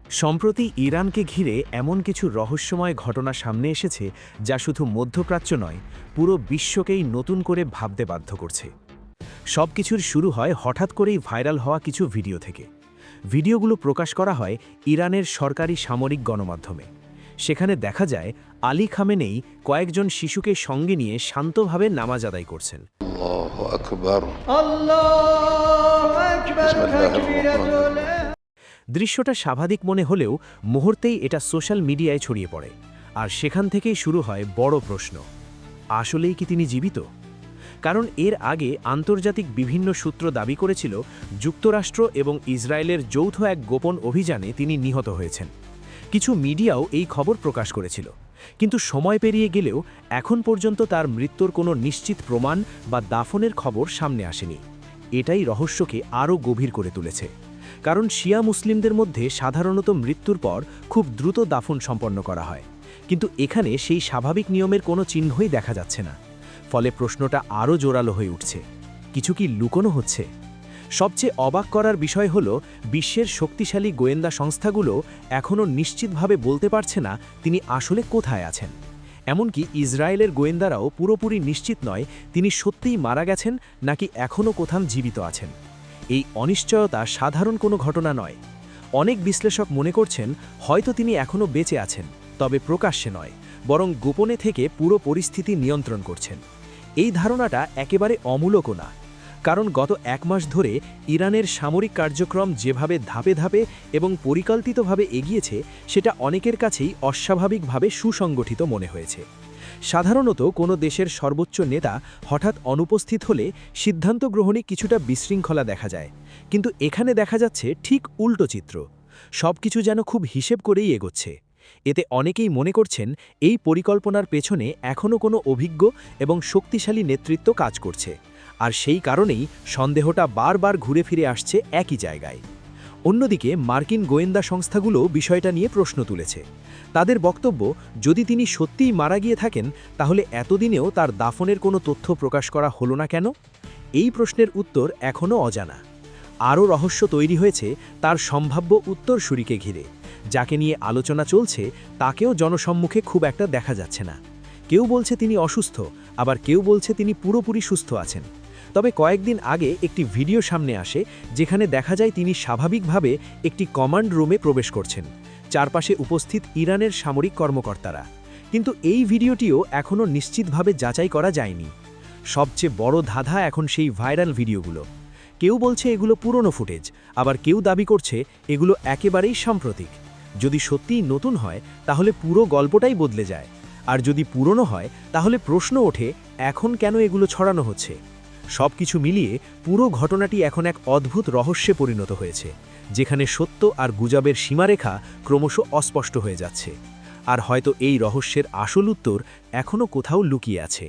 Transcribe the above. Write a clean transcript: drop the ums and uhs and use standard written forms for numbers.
সম্প্রতি ইরানকে ঘিরে এমন কিছু রহস্যময় ঘটনা সামনে এসেছে যা শুধু মধ্যপ্রাচ্য নয়, পুরো বিশ্বকেই নতুন করে ভাবতে বাধ্য করছে। সবকিছুর শুরু হয় হঠাৎ করেই ভাইরাল হওয়া কিছু ভিডিও থেকে। ভিডিওগুলো প্রকাশ করা হয় ইরানের সরকারি সামরিক গণমাধ্যমে। সেখানে দেখা যায় আলী খামেনেই কয়েকজন শিশুকে সঙ্গে নিয়ে শান্তভাবে নামাজ আদায় করছেন। আল্লাহু আকবার। আল্লাহু আকবার তাকবীরাতুল্লাহ। দৃশ্যটা স্বাভাবিক মনে হলেও মুহূর্তেই এটা সোশ্যাল মিডিয়ায় ছড়িয়ে পড়ে। আর সেখান থেকেই শুরু হয় বড় প্রশ্ন, আসলেই কি তিনি জীবিত? কারণ এর আগে আন্তর্জাতিক বিভিন্ন সূত্র দাবি করেছিল যুক্তরাষ্ট্র এবং ইসরায়েলের যৌথ এক গোপন অভিযানে তিনি নিহত হয়েছেন। কিছু মিডিয়াও এই খবর প্রকাশ করেছিল, কিন্তু সময় পেরিয়ে গেলেও এখন পর্যন্ত তার মৃত্যুর কোনো নিশ্চিত প্রমাণ বা দাফনের খবর সামনে আসেনি। এটাই রহস্যকে আরও গভীর করে তুলেছে। কারণ শিয়া মুসলিমদের মধ্যে সাধারণত মৃত্যুর পর খুব দ্রুত দাফন সম্পন্ন করা হয়, কিন্তু এখানে সেই স্বাভাবিক নিয়মের কোনো চিহ্নই দেখা যাচ্ছে না। ফলে প্রশ্নটা আরও জোরালো হয়ে উঠছে, কিছু কি লুকোনো হচ্ছে? সবচেয়ে অবাক করার বিষয় হল বিশ্বের শক্তিশালী গোয়েন্দা সংস্থাগুলো এখনও নিশ্চিতভাবে বলতে পারছে না তিনি আসলে কোথায় আছেন। এমনকি ইসরায়েলের গোয়েন্দারাও পুরোপুরি নিশ্চিত নয় তিনি সত্যিই মারা গেছেন নাকি এখনও কোথাও জীবিত আছেন। এই অনিশ্চয়তা সাধারণ কোনো ঘটনা নয়। অনেক বিশ্লেষক মনে করছেন হয়তো তিনি এখনও বেঁচে আছেন, তবে প্রকাশ্যে নয়, বরং গোপনে থেকে পুরো পরিস্থিতি নিয়ন্ত্রণ করছেন। এই ধারণাটা একেবারে অমূলকও না, কারণ গত এক মাস ধরে ইরানের সামরিক কার্যক্রম যেভাবে ধাপে ধাপে এবং পরিকল্পিতভাবে এগিয়েছে সেটা অনেকের কাছেই অস্বাভাবিকভাবে সুসংগঠিত মনে হয়েছে। সাধারণত কোনো দেশের সর্বোচ্চ নেতা হঠাৎ অনুপস্থিত হলে সিদ্ধান্ত গ্রহণে কিছুটা বিশৃঙ্খলা দেখা যায়, কিন্তু এখানে দেখা যাচ্ছে ঠিক উল্টো চিত্র। সবকিছু যেন খুব হিসেব করেই এগোচ্ছে। এতে অনেকেই মনে করছেন এই পরিকল্পনার পেছনে এখনও কোনো অভিজ্ঞ এবং শক্তিশালী নেতৃত্ব কাজ করছে, আর সেই কারণেই সন্দেহটা বারবার ঘুরে ফিরে আসছে একই জায়গায়। অন্যদিকে মার্কিন গোয়েন্দা সংস্থাগুলো বিষয়টা নিয়ে প্রশ্ন তুলেছে। তাদের বক্তব্য, যদি তিনি সত্যিই মারা গিয়ে থাকেন তাহলে এতদিনেও তার দাফনের কোনো তথ্য প্রকাশ করা হলো না কেন? এই প্রশ্নের উত্তর এখনও অজানা। আরও রহস্য তৈরি হয়েছে তার সম্ভাব্য উত্তরসূরিকে ঘিরে। যাকে নিয়ে আলোচনা চলছে তাকেও জনসম্মুখে খুব একটা দেখা যাচ্ছে না। কেউ বলছে তিনি অসুস্থ, আবার কেউ বলছে তিনি পুরোপুরি সুস্থ আছেন। তবে কয়েকদিন আগে একটি ভিডিও সামনে আসে যেখানে দেখা যায় তিনি স্বাভাবিকভাবে একটি কমান্ড রুমে প্রবেশ করছেন, চারপাশে উপস্থিত ইরানের সামরিক কর্মকর্তারা। কিন্তু এই ভিডিওটিও এখনও নিশ্চিতভাবে যাচাই করা যায়নি। সবচেয়ে বড় ধাঁধা এখন সেই ভাইরাল ভিডিওগুলো। কেউ বলছে এগুলো পুরনো ফুটেজ, আবার কেউ দাবি করছে এগুলো একেবারেই সাম্প্রতিক। যদি সত্যিই নতুন হয় তাহলে পুরো গল্পটাই বদলে যায়, আর যদি পুরনো হয় তাহলে প্রশ্ন ওঠে এখন কেন এগুলো ছড়ানো হচ্ছে। সবকিছু মিলিয়ে পুরো ঘটনাটি এখন এক অদ্ভুত রহস্যে পরিণত হয়েছে, যেখানে সত্য আর গুজবের সীমারেখা ক্রমশ অস্পষ্ট হয়ে যাচ্ছে। আর হয়তো এই রহস্যের আসল উত্তর এখনও কোথাও লুকিয়ে আছে।